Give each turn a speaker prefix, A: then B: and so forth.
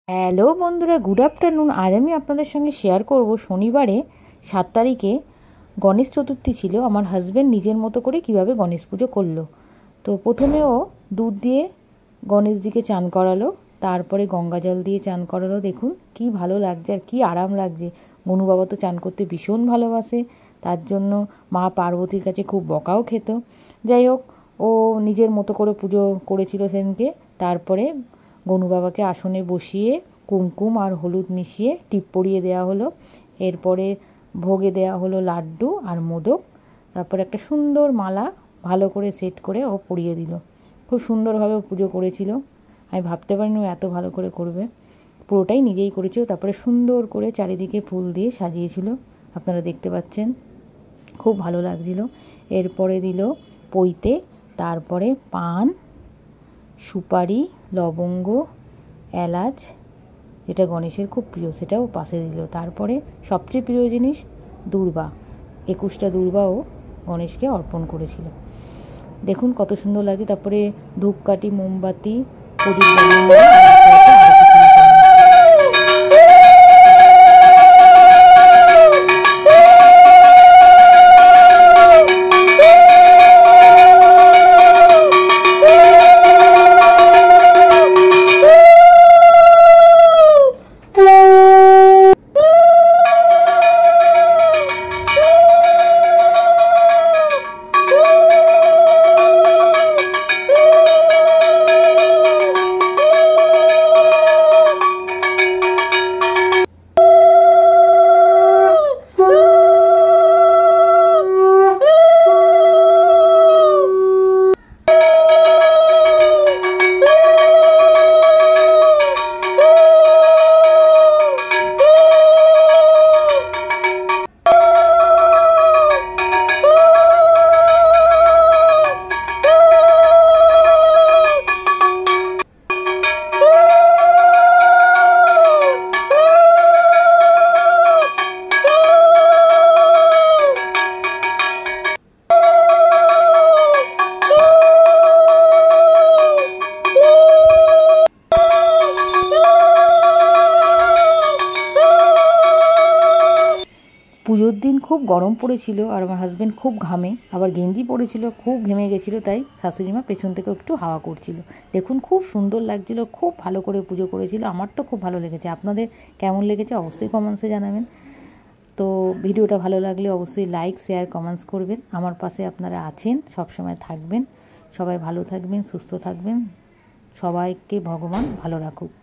A: Hello বন্ধুরা, good afternoon. আজ আমি আপনাদের সঙ্গে শেয়ার করব শনিবারে 7 তারিখে গণেশ চতুর্থী ছিল। আমার হাজব্যান্ড নিজের মতো করে কিভাবে গণেশ পুজো করলো। তো প্রথমে ও দুধ দিয়ে গণেশজিকে চান করালো, তারপরে গঙ্গা জল দিয়ে চান করালো। দেখুন কি ভালো লাগছে আর কি আরাম লাগছে। মনু বাবা তো চান করতে ভীষণ ভালোবাসে, তার জন্য মা পার্বতীর কাছে খুব বকাও খেত। যাই হোক, ও নিজের মতো করে পুজো করেছিল সেদিনকে। তারপরে গনু বাবাকে আসনে বসিয়ে কুমকুম আর হলুদ মিশিয়ে টিপ পরিয়ে দেওয়া হলো। এরপরে ভোগে দেওয়া হলো লাড্ডু আর মোদক। তারপরে একটা সুন্দর মালা ভালো করে সেট করে ও পরিয়ে দিল। খুব সুন্দরভাবে পুজো করেছিল। আমি ভাবতে পারিনি ও এত ভালো করে করবে। পুরোটাই নিজেই করেছিল। তারপরে সুন্দর করে চারিদিকে ফুল দিয়ে সাজিয়েছিল, আপনারা দেখতে পাচ্ছেন। খুব ভালো লাগছিল। এরপরে দিল পৈতে, তারপরে পান, সুপারি, লবঙ্গ, এলাচ, যেটা গণেশের খুব প্রিয় সেটাও পাশে দিল। তারপরে সবচেয়ে প্রিয় জিনিস দূর্বা, 21টা দূর্বাও গণেশকে অর্পণ করেছিল। দেখুন কত সুন্দর লাগে। তারপরে ধূপকাঠি, মোমবাতি, প্রদীপ জ্বালিয়ে পুজোর দিন খুব গরম পড়েছিল আর আমার হাজব্যান্ড খুব ঘামে, আবার গেঞ্জি পরেছিল, খুব ঘেমে গেছিলো। তাই শাশুড়িমা পেছন থেকে একটু হাওয়া করছিল। দেখুন খুব সুন্দর লাগছিল, খুব ভালো করে পুজো করেছিল। আমার তো খুব ভালো লেগেছে। আপনাদের কেমন লেগেছে অবশ্যই কমেন্টসে জানাবেন। তো ভিডিওটা ভালো লাগলে অবশ্যই লাইক, শেয়ার, কমেন্টস করবেন। আমার পাশে আপনারা আছেন, সব সময় থাকবেন। সবাই ভালো থাকবেন, সুস্থ থাকবেন। সবাইকে ভগবান ভালো রাখুক।